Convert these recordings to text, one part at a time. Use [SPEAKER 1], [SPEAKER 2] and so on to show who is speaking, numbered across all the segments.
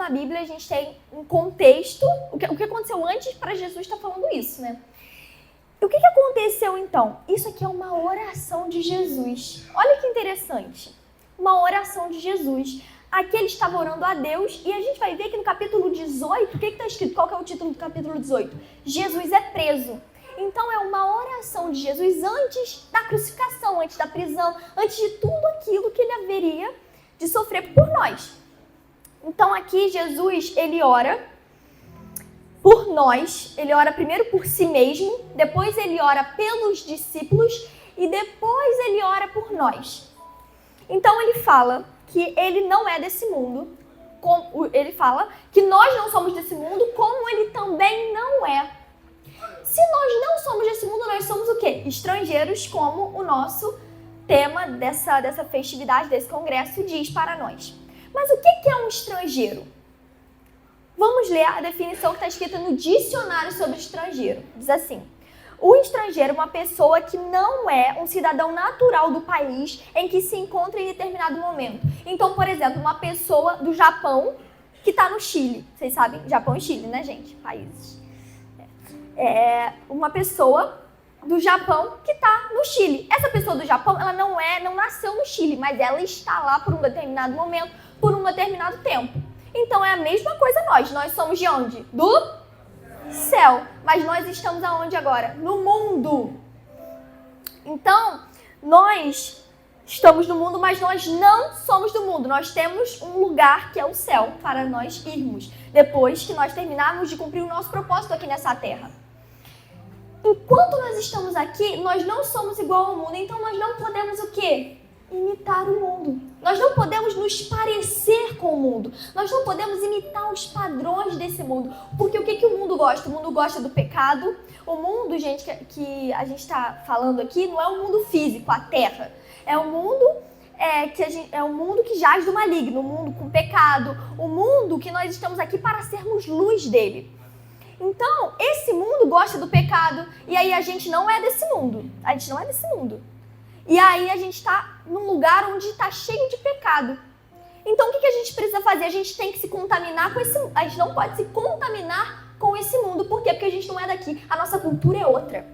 [SPEAKER 1] na Bíblia a gente tem um contexto, o que aconteceu antes para Jesus estar falando isso, né? E o que aconteceu então? Isso aqui é uma oração de Jesus. Olha que interessante. Uma oração de Jesus. Aqui ele estava orando a Deus e a gente vai ver que no capítulo 18, o que está escrito? Qual que é o título do capítulo 18? Jesus é preso. Então é uma oração de Jesus antes da crucificação, antes da prisão, antes de tudo aquilo que ele haveria de sofrer por nós. Então aqui Jesus, ele ora por nós, ele ora primeiro por si mesmo, depois ele ora pelos discípulos e depois ele ora por nós. Então ele fala que ele não é desse mundo, ele fala que nós não somos desse mundo, como ele também não é. Se nós não somos desse mundo, nós somos o quê? Estrangeiros, como o nosso tema dessa festividade, desse congresso diz para nós. Mas o que é um estrangeiro? Vamos ler a definição que está escrita no dicionário sobre estrangeiro. Diz assim: o estrangeiro é uma pessoa que não é um cidadão natural do país em que se encontra em determinado momento. Então, por exemplo, uma pessoa do Japão que está no Chile. Vocês sabem, Japão e Chile, né, gente? Países. Uma pessoa do Japão que está no Chile. Essa pessoa do Japão, ela não nasceu no Chile, mas ela está lá por um determinado momento, por um determinado tempo. Então é a mesma coisa nós somos de onde? Do céu. Mas nós estamos aonde agora? No mundo. Então, nós estamos no mundo, mas nós não somos do mundo. Nós temos um lugar que é o céu para nós irmos, depois que nós terminarmos de cumprir o nosso propósito aqui nessa terra. Enquanto nós estamos aqui, nós não somos igual ao mundo, então nós não podemos o quê? Imitar o mundo. Nós não podemos nos parecer com o mundo. Nós não podemos imitar os padrões desse mundo. Porque o que o mundo gosta? O mundo gosta do pecado. O mundo, gente, que a gente está falando aqui, não é o mundo físico, a terra. É o mundo é o mundo que jaz do maligno, o mundo com pecado, o mundo que nós estamos aqui para sermos luz dele. Então, esse mundo gosta do pecado, e aí a gente não é desse mundo. A gente não é desse mundo. E aí a gente está num lugar onde está cheio de pecado. Então, o que a gente precisa fazer? A gente tem que se contaminar com esse mundo. A gente não pode se contaminar com esse mundo. Por quê? Porque a gente não é daqui. A nossa cultura é outra.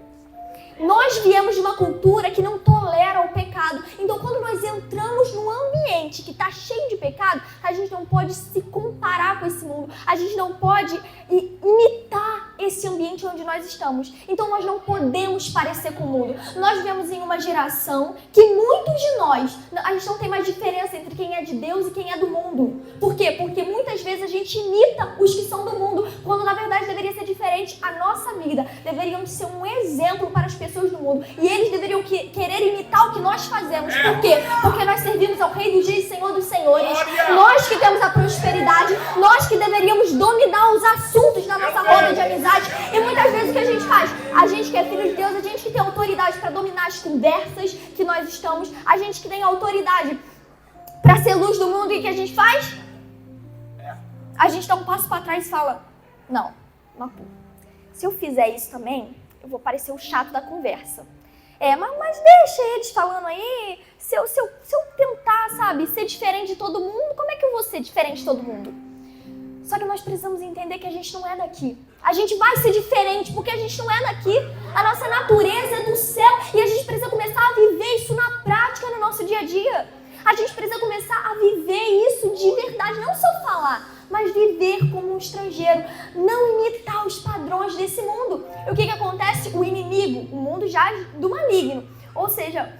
[SPEAKER 1] Nós viemos de uma cultura que não tolera o pecado. Então, quando nós entramos num ambiente que está cheio de pecado, a gente não pode se comparar com esse mundo. A gente não pode imitar esse ambiente onde nós estamos. Então, nós não podemos parecer com o mundo. Nós vivemos em uma geração que muitos de nós, a gente não tem mais diferença entre quem é de Deus e quem é do mundo. Por quê? Porque muitas vezes a gente imita os que são do mundo, quando na verdade deveria ser diferente. A nossa vida deveria ser um exemplo para as pessoas do mundo. E eles deveriam querer imitar o que nós fazemos. Por quê? Porque nós servimos ao Rei dos Reis e Senhor dos Senhores. Nós que temos a prosperidade, nós que deveríamos dominar os assuntos da nossa roda de amizade. E muitas vezes o que a gente faz? A gente que é filho de Deus, a gente que tem autoridade para dominar as conversas que nós estamos, a gente que tem autoridade para ser luz do mundo, e o que a gente faz? A gente dá um passo para trás e fala: não, se eu fizer isso também, eu vou parecer o chato da conversa. Mas deixa eles falando aí. Se eu tentar, ser diferente de todo mundo, como é que eu vou ser diferente de todo mundo? Só que nós precisamos entender que a gente não é daqui. A gente vai ser diferente porque a gente não é daqui. A nossa natureza é do céu e a gente precisa começar a viver isso na prática no nosso dia a dia. A gente precisa começar a viver isso de verdade, não só falar, mas viver como um estrangeiro, não imitar os padrões desse mundo. E o que acontece? O inimigo, o mundo jaz do maligno. Ou seja,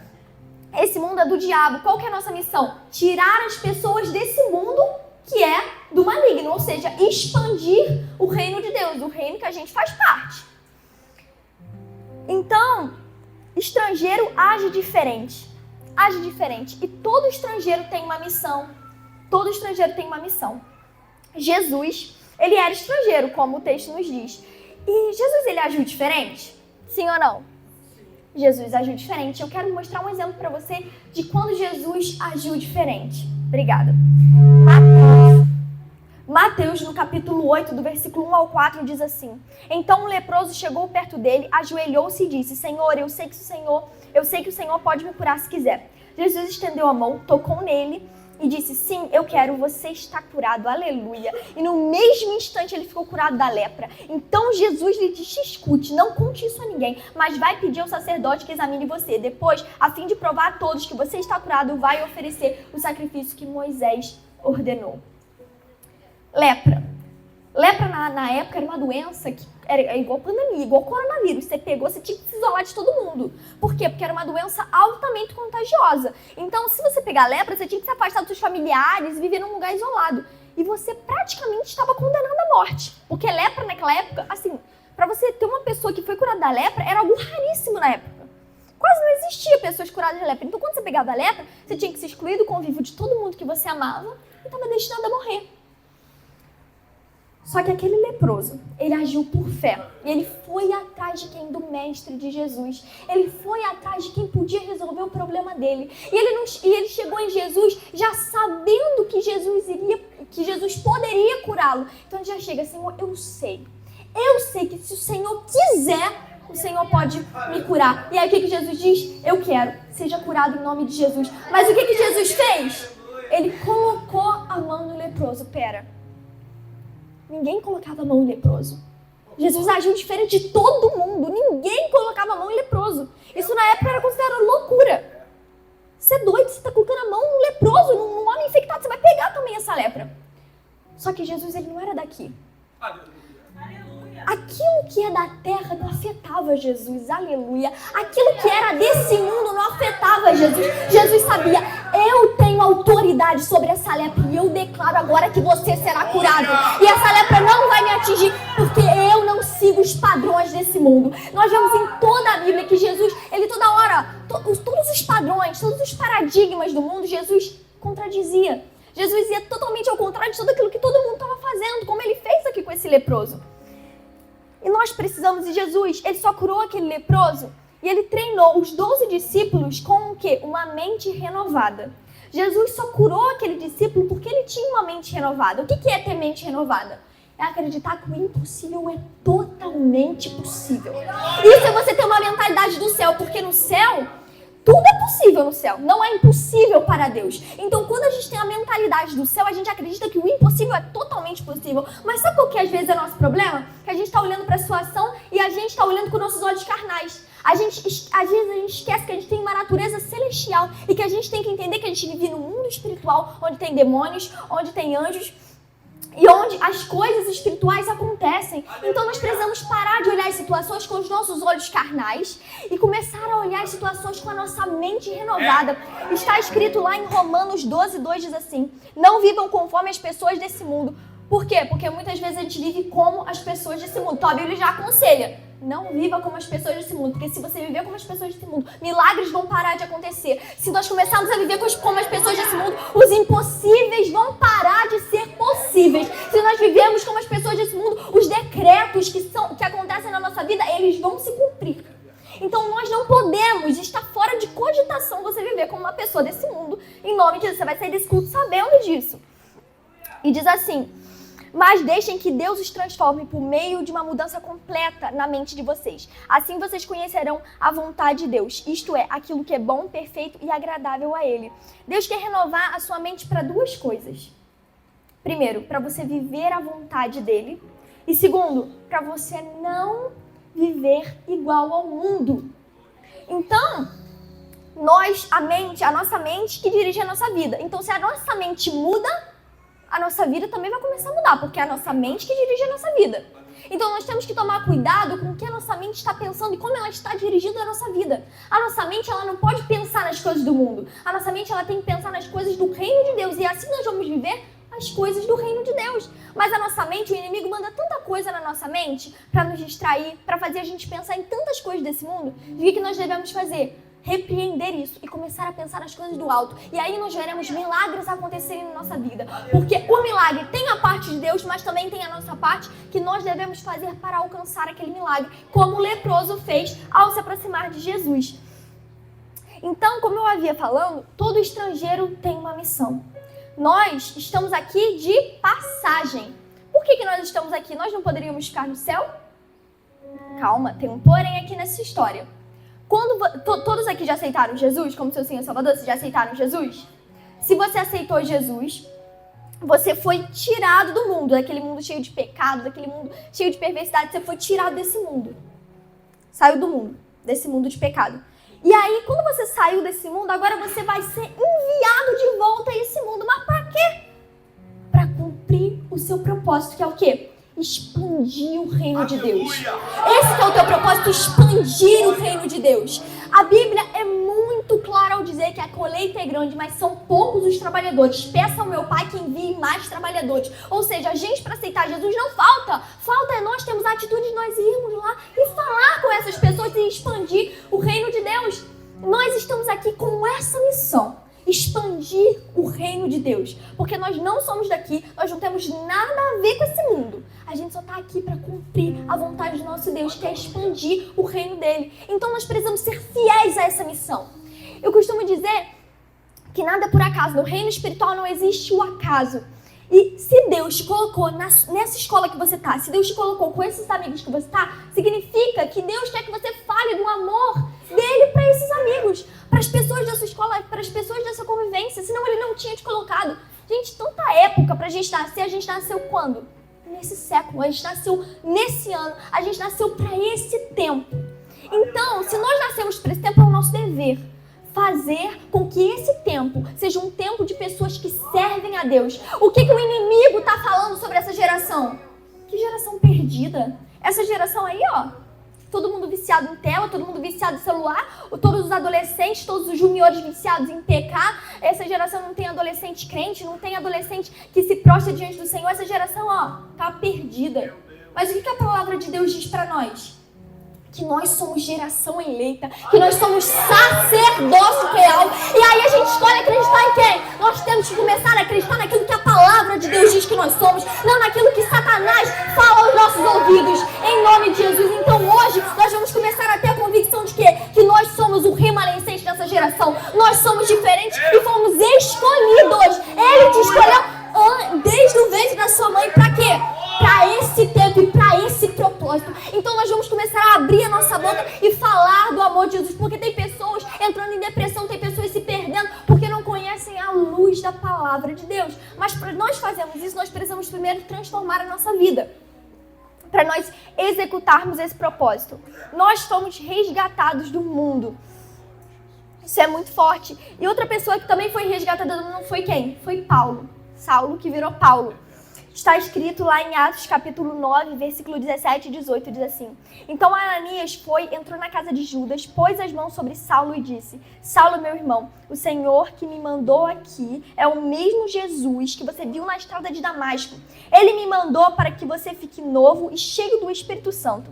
[SPEAKER 1] esse mundo é do diabo. Qual que é a nossa missão? Tirar as pessoas desse mundo que é do maligno, ou seja, expandir o reino de Deus, o reino que a gente faz parte. Então, estrangeiro age diferente. E todo estrangeiro tem uma missão. Jesus, ele era estrangeiro, como o texto nos diz. E Jesus, ele agiu diferente? Sim ou não? Jesus agiu diferente. Eu quero mostrar um exemplo para você de quando Jesus agiu diferente. Obrigada. Mateus, no capítulo 8, do versículo 1 ao 4, diz assim: então o leproso chegou perto dele, ajoelhou-se e disse: Senhor, eu sei que o Senhor pode me curar se quiser. Jesus estendeu a mão, tocou nele e disse, sim, eu quero, você está curado, aleluia. E no mesmo instante ele ficou curado da lepra. Então Jesus lhe disse, escute, não conte isso a ninguém, mas vai pedir ao sacerdote que examine você. Depois, a fim de provar a todos que você está curado, vai oferecer o sacrifício que Moisés ordenou. Lepra. Lepra na época era uma doença que era igual pandemia, igual coronavírus. Você pegou, você tinha que se isolar de todo mundo. Por quê? Porque era uma doença altamente contagiosa. Então, se você pegar lepra, você tinha que se afastar dos seus familiares e viver num lugar isolado. E você praticamente estava condenando a morte. Porque lepra naquela época, assim, para você ter uma pessoa que foi curada da lepra, era algo raríssimo na época. Quase não existia pessoas curadas de lepra. Então, quando você pegava a lepra, você tinha que se excluir do convívio de todo mundo que você amava e estava destinado a morrer. Só que aquele leproso, ele agiu por fé. E ele foi atrás de quem? Do mestre de Jesus. Ele foi atrás de quem podia resolver o problema dele. E ele chegou em Jesus já sabendo que Jesus poderia curá-lo. Então ele já chega, Senhor, eu sei que se o Senhor quiser, o Senhor pode me curar. E aí o que Jesus diz? Eu quero, seja curado em nome de Jesus. Mas o que Jesus fez? Ele colocou a mão no leproso. Ninguém colocava a mão em leproso. Jesus agiu diferente de todo mundo. Ninguém colocava a mão em leproso. Isso na época era considerado loucura. Você é doido, você está colocando a mão num leproso, num homem infectado. Você vai pegar também essa lepra. Só que Jesus, ele não era daqui. Aquilo que é da terra não afetava Jesus, aleluia. Aquilo que era desse mundo não afetava Jesus. Jesus sabia, eu tenho autoridade sobre essa lepra e eu declaro agora que você será curado. E essa lepra não vai me atingir porque eu não sigo os padrões desse mundo. Nós vemos em toda a Bíblia que Jesus, ele toda hora, todos os padrões, todos os paradigmas do mundo, Jesus contradizia. Jesus ia totalmente ao contrário de tudo aquilo que todo mundo estava fazendo, como ele fez aqui com esse leproso. E nós precisamos de Jesus. Ele só curou aquele leproso e ele treinou os 12 discípulos com o quê? Uma mente renovada. Jesus só curou aquele discípulo porque ele tinha uma mente renovada. O que é ter mente renovada? É acreditar que o impossível é totalmente possível. Isso é você ter uma mentalidade do céu, porque no céu tudo é possível no céu, não é impossível para Deus. Então, quando a gente tem a mentalidade do céu, a gente acredita que o impossível é totalmente possível. Mas sabe qual que às vezes é nosso problema? Que a gente está olhando para a situação e a gente está olhando com nossos olhos carnais. Às vezes a gente esquece que a gente tem uma natureza celestial e que a gente tem que entender que a gente vive no mundo espiritual, onde tem demônios, onde tem anjos, e onde as coisas espirituais acontecem. Então nós precisamos parar de olhar as situações com os nossos olhos carnais e começar a olhar as situações com a nossa mente renovada. Está escrito lá em Romanos 12:2, diz assim: não vivam conforme as pessoas desse mundo. Por quê? Porque muitas vezes a gente vive como as pessoas desse mundo. Então a Bíblia já aconselha: não viva como as pessoas desse mundo, porque se você viver como as pessoas desse mundo, milagres vão parar de acontecer. Se nós começarmos a viver como as pessoas desse mundo, os impossíveis vão parar de ser possíveis. Se nós vivemos como as pessoas desse mundo, os decretos que acontecem na nossa vida, eles vão se cumprir. Então nós não podemos, está fora de cogitação você viver como uma pessoa desse mundo. Em nome de Jesus, você vai sair desse culto sabendo disso. E diz assim: mas deixem que Deus os transforme por meio de uma mudança completa na mente de vocês. Assim vocês conhecerão a vontade de Deus, isto é, aquilo que é bom, perfeito e agradável a Ele. Deus quer renovar a sua mente para duas coisas. Primeiro, para você viver a vontade dEle. E segundo, para você não viver igual ao mundo. Então, a nossa mente que dirige a nossa vida. Então, se a nossa mente muda, a nossa vida também vai começar a mudar, porque é a nossa mente que dirige a nossa vida. Então nós temos que tomar cuidado com o que a nossa mente está pensando e como ela está dirigindo a nossa vida. A nossa mente, ela não pode pensar nas coisas do mundo. A nossa mente, ela tem que pensar nas coisas do reino de Deus. E assim nós vamos viver as coisas do reino de Deus. Mas a nossa mente, o inimigo manda tanta coisa na nossa mente para nos distrair, para fazer a gente pensar em tantas coisas desse mundo. E o que nós devemos fazer? Repreender isso e começar a pensar nas coisas do alto. E aí nós veremos milagres acontecerem na nossa vida. Porque o milagre tem a parte de Deus, mas também tem a nossa parte que nós devemos fazer para alcançar aquele milagre, como o leproso fez ao se aproximar de Jesus. Então, como eu havia falando, todo estrangeiro tem uma missão. Nós estamos aqui de passagem. Por que nós estamos aqui? Nós não poderíamos ficar no céu? Calma, tem um porém aqui nessa história. Quando todos aqui já aceitaram Jesus como seu Senhor e Salvador? Vocês já aceitaram Jesus? Se você aceitou Jesus, você foi tirado do mundo, daquele mundo cheio de pecado, daquele mundo cheio de perversidade. Você foi tirado desse mundo. Saiu do mundo, desse mundo de pecado. E aí, quando você saiu desse mundo, agora você vai ser enviado de volta a esse mundo. Mas pra quê? Para cumprir o seu propósito, que é o quê? Expandir o reino de Deus. Esse que é o teu propósito, expandir o reino de Deus. A Bíblia é muito clara ao dizer que a colheita é grande, mas são poucos os trabalhadores. Peça ao meu Pai que envie mais trabalhadores. Ou seja, a gente para aceitar Jesus não falta. Falta é nós termos a atitude de nós irmos lá e falar com essas pessoas e expandir o reino de Deus. Nós estamos aqui com essa missão. Expandir o reino de Deus. Porque nós não somos daqui, nós não temos nada a ver com esse mundo. A gente só está aqui para cumprir a vontade do nosso Deus, que é expandir o reino dele. Então nós precisamos ser fiéis a essa missão. Eu costumo dizer que nada é por acaso. No reino espiritual não existe o acaso. E se Deus te colocou nessa escola que você está, se Deus te colocou com esses amigos que você está, significa que Deus quer que você fale do amor dele para esses amigos, para as pessoas da sua escola, para as pessoas da sua convivência, senão ele não tinha te colocado. Gente, tanta época para a gente nasceu quando? Nesse século, a gente nasceu nesse ano, a gente nasceu para esse tempo. Então, se nós nascemos para esse tempo, é o nosso dever fazer com que esse tempo seja um tempo de pessoas que servem a Deus. O que o inimigo está falando sobre essa geração? Que geração perdida. Essa geração aí, ó, todo mundo viciado em tela, todo mundo viciado em celular, todos os adolescentes, todos os juniores viciados em pecar. Essa geração não tem adolescente crente, não tem adolescente que se prostra diante do Senhor. Essa geração, ó, tá perdida. Mas o que a palavra de Deus diz para nós? Que nós somos geração eleita, que nós somos sacerdócio real. E aí a gente escolhe acreditar em quem? Nós temos que começar a acreditar naquilo que a palavra de Deus diz que nós somos, não naquilo que Satanás fala aos nossos ouvidos, em nome de Jesus. Então hoje nós vamos começar a ter a convicção de quê? Que nós somos o remanescente dessa geração. Nós somos diferentes e fomos escolhidos. Ele te escolheu desde o ventre da sua mãe para quê? Para esse tempo e para esse propósito. Então nós vamos começar a abrir a nossa boca e falar do amor de Jesus, porque tem pessoas entrando em depressão, tem pessoas se perdendo porque não conhecem a luz da palavra de Deus. Mas para nós fazermos isso, nós precisamos primeiro transformar a nossa vida, para nós executarmos esse propósito. Nós fomos resgatados do mundo. Isso é muito forte. E outra pessoa que também foi resgatada do mundo foi quem? Foi Paulo. Saulo, que virou Paulo. Está escrito lá em Atos capítulo 9, versículo 17 e 18, diz assim: Então Ananias entrou na casa de Judas, pôs as mãos sobre Saulo e disse: Saulo, meu irmão, o Senhor que me mandou aqui é o mesmo Jesus que você viu na estrada de Damasco. Ele me mandou para que você fique novo e cheio do Espírito Santo.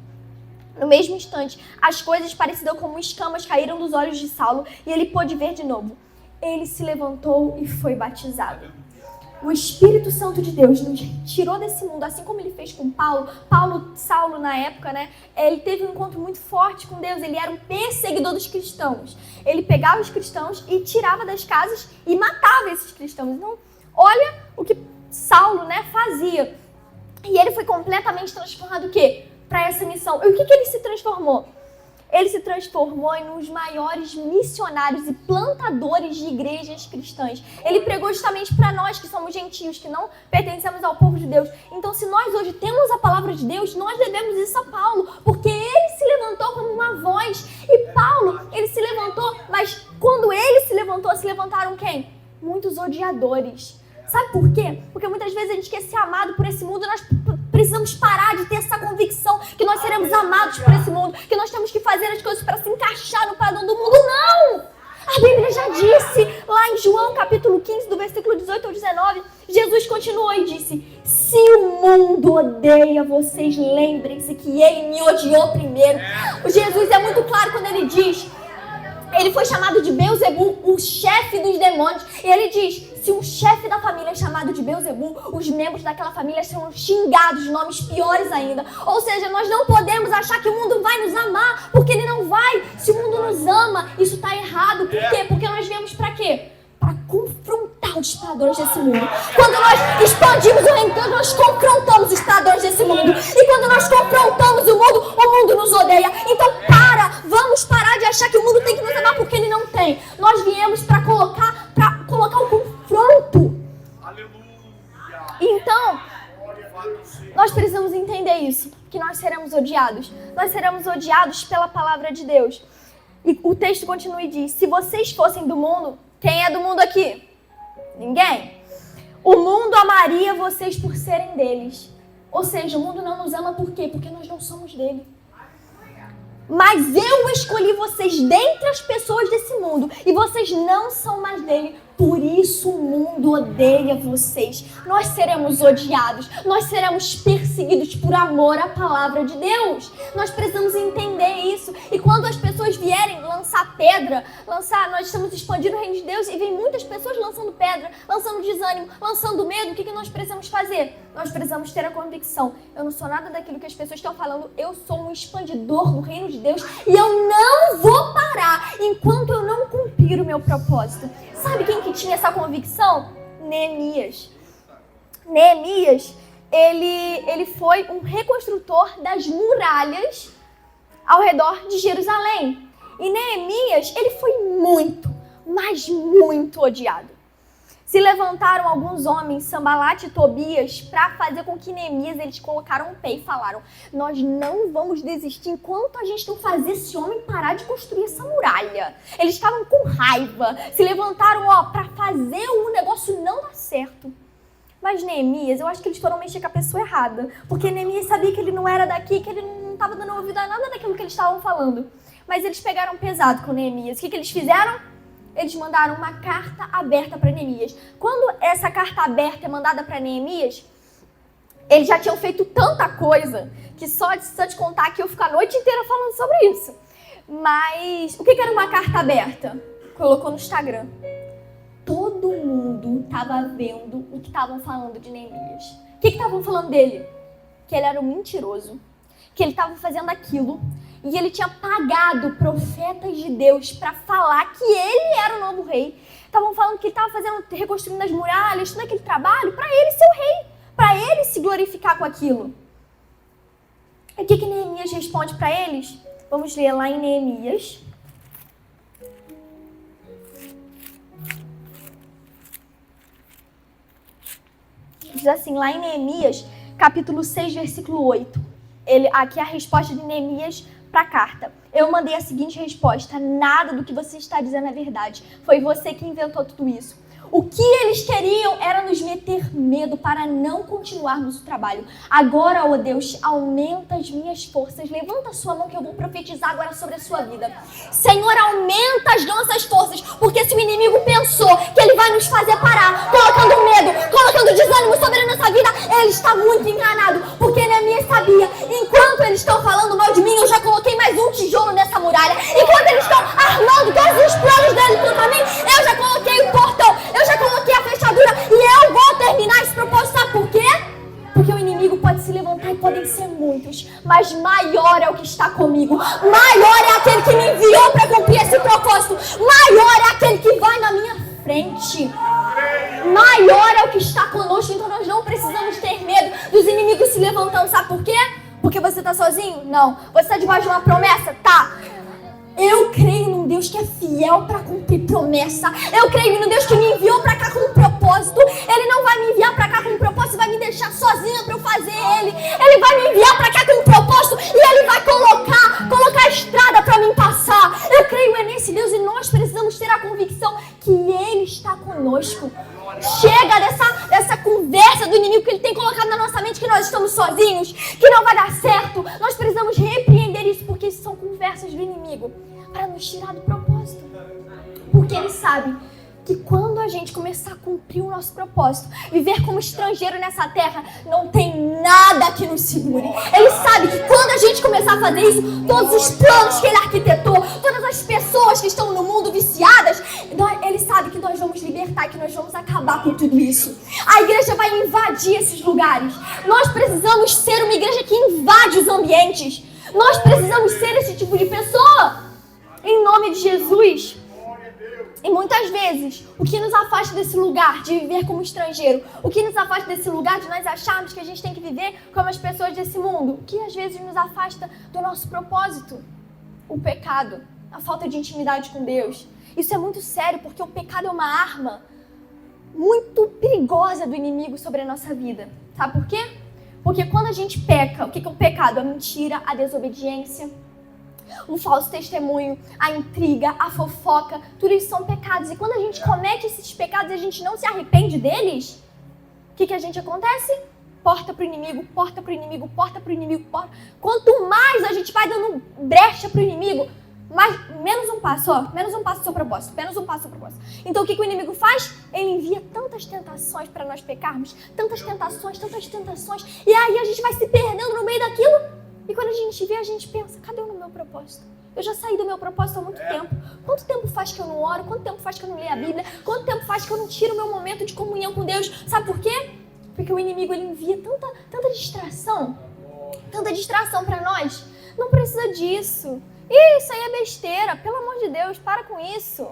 [SPEAKER 1] No mesmo instante, as coisas parecidas como escamas caíram dos olhos de Saulo e ele pôde ver de novo. Ele se levantou e foi batizado. O Espírito Santo de Deus nos tirou desse mundo, assim como ele fez com Paulo. Saulo, na época, né, ele teve um encontro muito forte com Deus. Ele era um perseguidor dos cristãos. Ele pegava os cristãos e tirava das casas e matava esses cristãos. Então, olha o que Saulo, né, fazia. E ele foi completamente transformado o quê? Para essa missão. E o que ele se transformou? Ele se transformou em um dos maiores missionários e plantadores de igrejas cristãs. Ele pregou justamente para nós que somos gentios, que não pertencemos ao povo de Deus. Então, se nós hoje temos a palavra de Deus, nós devemos isso a Paulo, porque ele se levantou como uma voz. E Paulo, ele se levantou, mas quando ele se levantou, se levantaram quem? Muitos odiadores. Sabe por quê? Porque muitas vezes a gente quer ser amado por esse mundo e nós precisamos parar de ter essa convicção que nós seremos amados por esse mundo, que nós temos que fazer as coisas para se encaixar no padrão do mundo. Não! A Bíblia já disse, lá em João capítulo 15, do versículo 18 ao 19, Jesus continuou e disse: se o mundo odeia vocês, lembrem-se que ele me odiou primeiro. O Jesus é muito claro quando ele diz, ele foi chamado de Beelzebul, o chefe dos demônios. E ele diz, se um chefe da família é chamado de Beelzebul, os membros daquela família são xingados de nomes piores ainda. Ou seja, nós não podemos achar que o mundo vai nos amar, porque ele não vai. Se o mundo nos ama, isso está errado. Por quê? Porque nós viemos para quê? Para confrontar os padrões desse mundo. Quando nós expandimos o reino, nós confrontamos os padrões desse mundo. E quando nós confrontamos o mundo nos odeia. Então vamos parar de achar que o mundo tem que nos amar, porque ele não tem. Nós viemos para colocar o confronto Nós precisamos entender isso, que nós seremos odiados. Nós seremos odiados pela palavra de Deus. E o texto continua e diz, se vocês fossem do mundo, quem é do mundo aqui? Ninguém. O mundo amaria vocês por serem deles. Ou seja, o mundo não nos ama por quê? Porque nós não somos dele. Mas eu escolhi vocês dentre as pessoas desse mundo e vocês não são mais dele. Por isso o mundo odeia vocês. Nós seremos odiados, nós seremos perseguidos por amor à palavra de Deus. Nós precisamos entender isso. E quando as pessoas vierem lançar pedra, nós estamos expandindo o reino de Deus e vem muitas pessoas lançando pedra, lançando desânimo, lançando medo. O que nós precisamos fazer? Nós precisamos ter a convicção. Eu não sou nada daquilo que as pessoas estão falando. Eu sou um expandidor do reino de Deus e eu não vou parar enquanto eu não cumprir o meu propósito. Sabe quem que tinha essa convicção? Neemias. Neemias, ele foi um reconstrutor das muralhas ao redor de Jerusalém. E Neemias, ele foi muito, mas muito odiado. Se levantaram alguns homens, Sambalate e Tobias, para fazer com que Neemias, eles colocaram um pé e falaram, nós não vamos desistir enquanto a gente não fazer esse homem parar de construir essa muralha. Eles estavam com raiva, se levantaram para fazer o negócio não dar certo. Mas Neemias, eu acho que eles foram mexer com a pessoa errada, porque Neemias sabia que ele não era daqui, que ele não estava dando ouvido a nada daquilo que eles estavam falando. Mas eles pegaram pesado com Neemias. O que eles fizeram? Eles mandaram uma carta aberta para Neemias. Quando essa carta aberta é mandada para Neemias, eles já tinham feito tanta coisa que só de contar aqui eu fico a noite inteira falando sobre isso. Mas o que era uma carta aberta? Colocou no Instagram. Todo mundo estava vendo o que estavam falando de Neemias. O que estavam falando dele? Que ele era um mentiroso, que ele estava fazendo aquilo. E ele tinha pagado profetas de Deus para falar que ele era o novo rei. Estavam falando que ele estava reconstruindo as muralhas, todo aquele trabalho, para ele ser o rei, para ele se glorificar com aquilo. E o que Neemias responde para eles? Vamos ler lá em Neemias. Diz assim, lá em Neemias, capítulo 6, versículo 8. Aqui é a resposta de Neemias para a carta. Eu mandei a seguinte resposta: nada do que você está dizendo é verdade. Foi você que inventou tudo isso. O que eles queriam era nos meter medo para não continuarmos o trabalho. Agora, ó Deus, aumenta as minhas forças. Levanta a sua mão que eu vou profetizar agora sobre a sua vida. Senhor, aumenta as nossas forças, porque se o inimigo pensou que ele vai nos fazer parar, colocando medo, colocando desânimo sobre a nossa vida, ele está muito enganado, porque Neemias sabia, enquanto eles estão falando mal de mim, eu já coloquei mais um tijolo nessa muralha. Enquanto eles estão armando todos os planos deles contra mim, eu já coloquei o portão, eu já coloquei a fechadura e eu vou terminar esse propósito. Sabe por quê? Porque o inimigo pode se levantar e podem ser muitos, mas maior é o que está comigo. Maior é aquele que me enviou para cumprir esse propósito. Maior é aquele que vai na minha frente. Maior é o que está conosco, então nós não precisamos ter medo dos inimigos se levantando. Sabe por quê? Porque você está sozinho? Não. Você está debaixo de uma promessa? Tá. Eu creio num Deus que é fiel para cumprir promessa. Eu creio num Deus que me enviou para cá com um propósito. Ele não vai me enviar para cá com um propósito e vai me deixar sozinha para eu fazer ele. Ele vai me enviar para cá com um propósito e ele vai colocar a estrada para mim passar. Eu creio nesse Deus e nós precisamos ter a convicção que ele está conosco. Chega dessa conversa do inimigo que ele tem colocado na nossa mente que nós estamos sozinhos, que não vai dar certo. Nós precisamos repreender isso, porque isso são conversas do inimigo para nos tirar do propósito. Porque ele sabe que quando a gente começar a cumprir o nosso propósito, viver como estrangeiro nessa terra, não tem nada que nos segure. Ele sabe que quando a gente começar a fazer isso, todos os planos que ele arquitetou, todas as pessoas que estão no mundo viciadas, ele sabe que nós vamos libertar, que nós vamos acabar com tudo isso. A igreja vai invadir esses lugares. Nós precisamos ser uma igreja que invade os ambientes. Nós precisamos ser esse tipo de pessoa. Em nome de Jesus. E muitas vezes, o que nos afasta desse lugar de viver como estrangeiro, o que nos afasta desse lugar de nós acharmos que a gente tem que viver como as pessoas desse mundo, o que às vezes nos afasta do nosso propósito? O pecado, a falta de intimidade com Deus. Isso é muito sério, porque o pecado é uma arma muito perigosa do inimigo sobre a nossa vida. Sabe por quê? Porque quando a gente peca, o que é o pecado? A mentira, a desobediência, o falso testemunho, a intriga, a fofoca, tudo isso são pecados. E quando a gente comete esses pecados e a gente não se arrepende deles, o que a gente acontece? Porta pro inimigo, porta pro inimigo, porta pro inimigo, porta. Quanto mais a gente vai dando brecha pro inimigo, menos um passo do seu propósito, menos um passo do seu propósito. Então o que o inimigo faz? Ele envia tantas tentações para nós pecarmos, tantas tentações, e aí a gente vai se perdendo no meio daquilo. E quando a gente vê, a gente pensa, cadê o meu propósito? Eu já saí do meu propósito há muito tempo. Quanto tempo faz que eu não oro? Quanto tempo faz que eu não leio a Bíblia? Quanto tempo faz que eu não tiro o meu momento de comunhão com Deus? Sabe por quê? Porque o inimigo ele envia tanta distração para nós. Não precisa disso. Isso aí é besteira. Pelo amor de Deus, para com isso.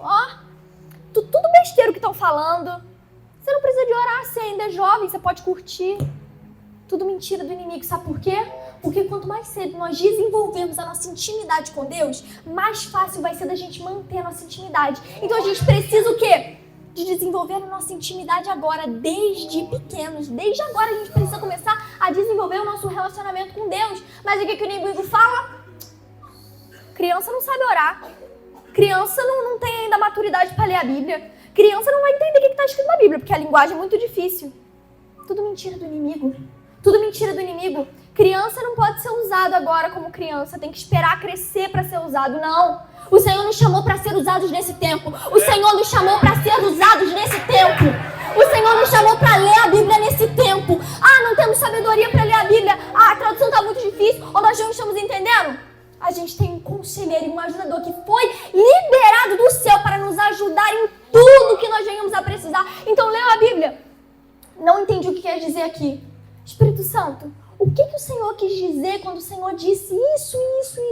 [SPEAKER 1] Tudo besteira que estão falando. Você não precisa de orar, você ainda é jovem, você pode curtir. Tudo mentira do inimigo. Sabe por quê? Porque quanto mais cedo nós desenvolvemos a nossa intimidade com Deus, mais fácil vai ser da gente manter a nossa intimidade. Então a gente precisa o quê? De desenvolver a nossa intimidade agora, desde pequenos. Desde agora a gente precisa começar a desenvolver o nosso relacionamento com Deus. Mas o que o inimigo fala? Criança não sabe orar. Criança não tem ainda maturidade para ler a Bíblia. Criança não vai entender o que está escrito na Bíblia, porque a linguagem é muito difícil. Tudo mentira do inimigo. Tudo mentira do inimigo. Criança não pode ser usado agora como criança. Tem que esperar crescer para ser usado. Não. O Senhor nos chamou para ser usados nesse tempo. O Senhor nos chamou para ser usados nesse tempo. O Senhor nos chamou para ler a Bíblia nesse tempo. Não temos sabedoria para ler a Bíblia. A tradução está muito difícil. Ou nós não estamos entendendo? A gente tem um conselheiro e um ajudador que foi liberado do céu para nos ajudar em tudo que nós venhamos a precisar. Então, leu a Bíblia. Não entendi o que quer dizer aqui. Espírito Santo, o que o Senhor quis dizer quando o Senhor disse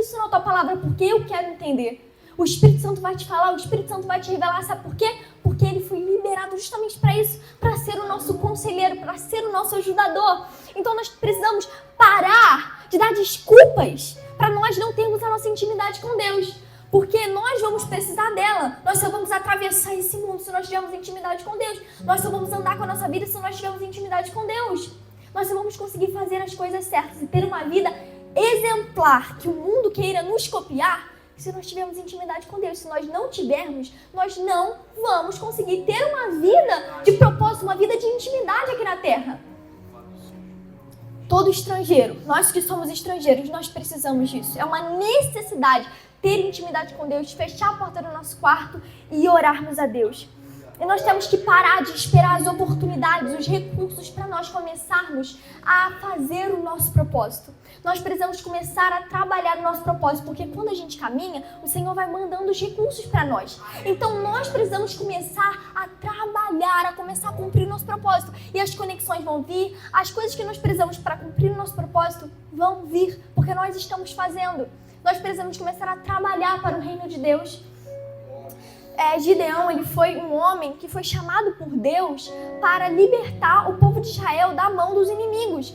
[SPEAKER 1] isso na tua palavra? Porque eu quero entender. O Espírito Santo vai te falar, o Espírito Santo vai te revelar. Sabe por quê? Porque ele foi liberado justamente para isso, para ser o nosso conselheiro, para ser o nosso ajudador. Então nós precisamos parar de dar desculpas para nós não termos a nossa intimidade com Deus. Porque nós vamos precisar dela. Nós só vamos atravessar esse mundo se nós tivermos intimidade com Deus. Nós só vamos andar com a nossa vida se nós tivermos intimidade com Deus. Nós só vamos conseguir fazer as coisas certas e ter uma vida exemplar, que o mundo queira nos copiar, se nós tivermos intimidade com Deus. Se nós não tivermos, nós não vamos conseguir ter uma vida de propósito, uma vida de intimidade aqui na Terra. Todo estrangeiro, nós que somos estrangeiros, nós precisamos disso. É uma necessidade ter intimidade com Deus, fechar a porta do nosso quarto e orarmos a Deus. E nós temos que parar de esperar as oportunidades, os recursos para nós começarmos a fazer o nosso propósito. Nós precisamos começar a trabalhar o nosso propósito, porque quando a gente caminha, o Senhor vai mandando os recursos para nós. Então nós precisamos começar a trabalhar, a começar a cumprir o nosso propósito. E as conexões vão vir, as coisas que nós precisamos para cumprir o nosso propósito vão vir, porque nós estamos fazendo. Nós precisamos começar a trabalhar para o reino de Deus. Gideão, ele foi um homem que foi chamado por Deus para libertar o povo de Israel da mão dos inimigos.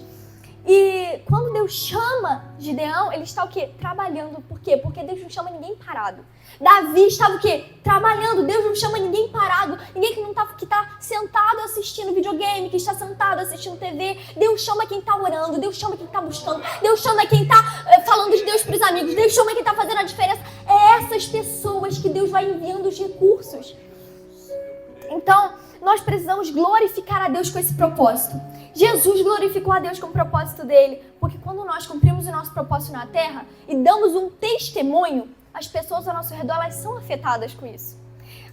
[SPEAKER 1] E quando Deus chama Gideão, ele está o quê? Trabalhando. Por quê? Porque Deus não chama ninguém parado. Davi estava o quê? Trabalhando. Deus não chama ninguém parado. Ninguém que está sentado assistindo videogame, que está sentado assistindo TV. Deus chama quem está orando. Deus chama quem está buscando. Deus chama quem está falando de Deus para os amigos. Deus chama quem está fazendo a diferença. É essas pessoas que Deus vai enviando os recursos. Então, nós precisamos glorificar a Deus com esse propósito. Jesus glorificou a Deus com o propósito dele, porque quando nós cumprimos o nosso propósito na terra e damos um testemunho, as pessoas ao nosso redor, elas são afetadas com isso.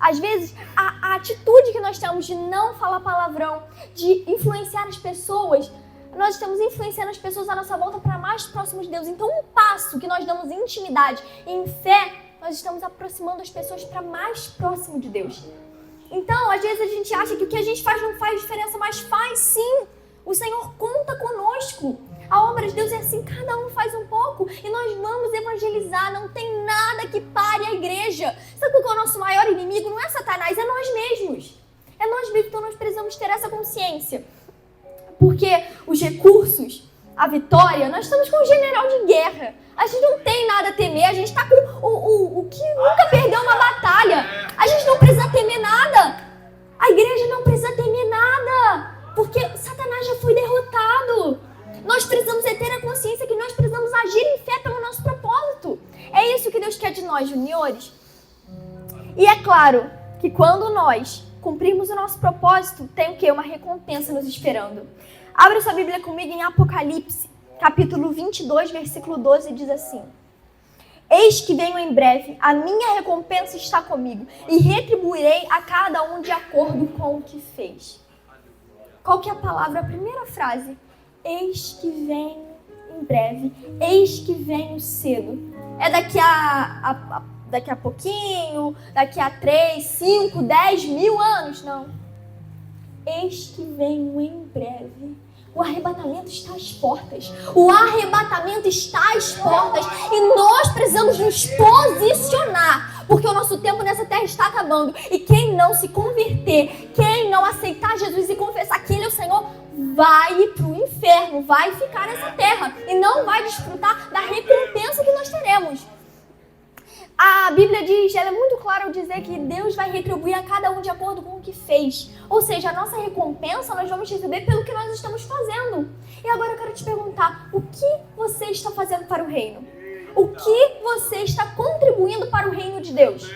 [SPEAKER 1] Às vezes, a atitude que nós temos de não falar palavrão, de influenciar as pessoas, nós estamos influenciando as pessoas à nossa volta para mais próximos de Deus. Então, um passo que nós damos em intimidade e em fé, nós estamos aproximando as pessoas para mais próximo de Deus. Então, às vezes a gente acha que o que a gente faz não faz diferença, mas faz sim. O Senhor conta conosco. A obra de Deus é assim, cada um faz um pouco e nós vamos evangelizar. Não tem nada que pare a igreja. Sabe qual é o nosso maior inimigo? Não é Satanás, é nós mesmos. É nós mesmos, então nós precisamos ter essa consciência. Porque os recursos, a vitória, nós estamos com um general de guerra. A gente não tem nada a temer, a gente está com o que nunca perdeu uma batalha. A gente não precisa temer nada. A igreja não precisa temer nada. Porque Satanás já foi derrotado. Nós precisamos ter a consciência que nós precisamos agir em fé pelo nosso propósito. É isso que Deus quer de nós, juniores. E é claro que quando nós cumprirmos o nosso propósito, tem o quê? Uma recompensa nos esperando. Abre sua Bíblia comigo em Apocalipse, capítulo 22, versículo 12, diz assim: Eis que venho em breve, a minha recompensa está comigo, e retribuirei a cada um de acordo com o que fez. Qual que é a palavra? A primeira frase. Eis que venho em breve, eis que venho cedo. É daqui a pouquinho, daqui a 3, 5, 10 mil anos? Não. Eis que venho em breve. O arrebatamento está às portas. O arrebatamento está às portas. E nós precisamos nos posicionar. Porque o nosso tempo nessa terra está acabando. E quem não se converter, quem não aceitar Jesus e confessar que Ele é o Senhor, vai para o inferno, vai ficar nessa terra. E não vai desfrutar da recompensa que nós teremos. A Bíblia diz, ela é muito clara ao dizer que Deus vai retribuir a cada um de acordo com o que fez. Ou seja, a nossa recompensa nós vamos receber pelo que nós estamos fazendo. E agora eu quero te perguntar, o que você está fazendo para o reino? O que você está contribuindo para o reino de Deus?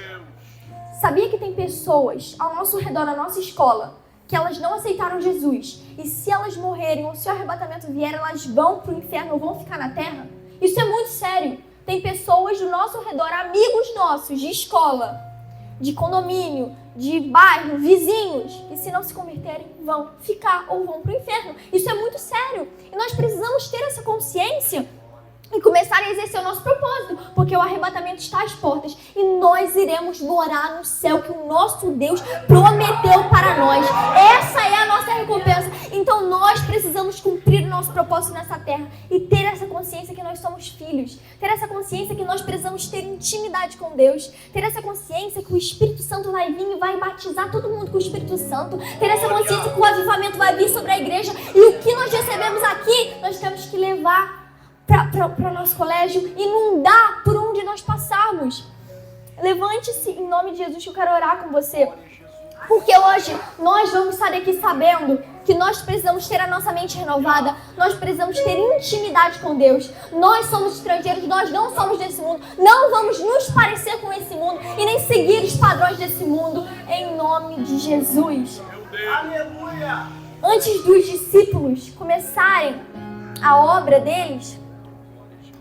[SPEAKER 1] Sabia que tem pessoas ao nosso redor, na nossa escola, que elas não aceitaram Jesus? E se elas morrerem ou se o arrebatamento vier, elas vão para o inferno ou vão ficar na terra? Isso é muito sério. Tem pessoas do nosso redor, amigos nossos, de escola, de condomínio, de bairro, vizinhos, que se não se converterem, vão ficar ou vão para o inferno. Isso é muito sério. E nós precisamos ter essa consciência e começar a exercer o nosso propósito, porque o arrebatamento está às portas e nós iremos morar no céu que o nosso Deus prometeu para nós. Essa é a nossa recompensa. Então nós precisamos cumprir o nosso propósito nessa terra e ter essa consciência que nós somos filhos, ter essa consciência que nós precisamos ter intimidade com Deus, ter essa consciência que o Espírito Santo vai vir e vai batizar todo mundo com o Espírito Santo, ter essa consciência que o avivamento vai vir sobre a igreja e o que nós recebemos aqui, nós temos que levar para o nosso colégio, inundar por onde nós passarmos. Levante-se em nome de Jesus, que eu quero orar com você. Porque hoje nós vamos estar aqui sabendo que nós precisamos ter a nossa mente renovada, nós precisamos ter intimidade com Deus. Nós somos estrangeiros, nós não somos desse mundo, não vamos nos parecer com esse mundo e nem seguir os padrões desse mundo, em nome de Jesus. Aleluia! Antes dos discípulos começarem a obra deles,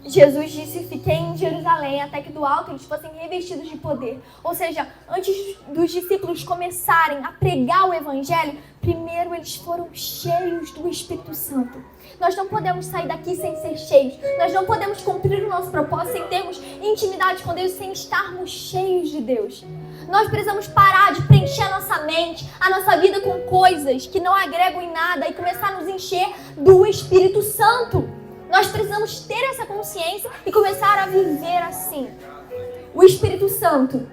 [SPEAKER 1] Jesus disse, fiquei em Jerusalém até que do alto eles fossem revestidos de poder. Ou seja, antes dos discípulos começarem a pregar o evangelho, primeiro eles foram cheios do Espírito Santo. Nós não podemos sair daqui sem ser cheios. Nós não podemos cumprir o nosso propósito sem termos intimidade com Deus, sem estarmos cheios de Deus. Nós precisamos parar de preencher a nossa mente, a nossa vida com coisas que não agregam em nada e começar a nos encher do Espírito Santo. Nós precisamos ter essa consciência e começar a viver assim. O Espírito Santo,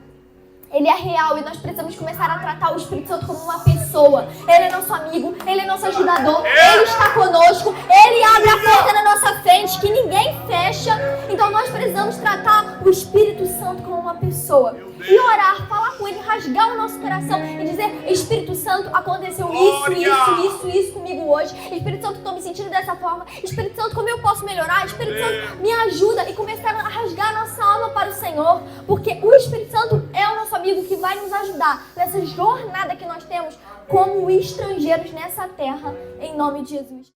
[SPEAKER 1] ele é real e nós precisamos começar a tratar o Espírito Santo como uma pessoa. Ele é nosso amigo, ele é nosso ajudador, ele está conosco, ele abre a porta na nossa frente que ninguém fecha. Então nós precisamos tratar o Espírito Santo como uma pessoa. E orar, falar com ele, rasgar o nosso coração e dizer, Espírito Santo, aconteceu isso comigo hoje. Espírito Santo, estou me sentindo dessa forma. Espírito Santo, como eu posso melhorar? Espírito Santo, me ajuda. E começar a rasgar a nossa alma para o Senhor. Porque o Espírito Santo é o nosso amigo que vai nos ajudar nessa jornada que nós temos como estrangeiros nessa terra, em nome de Jesus.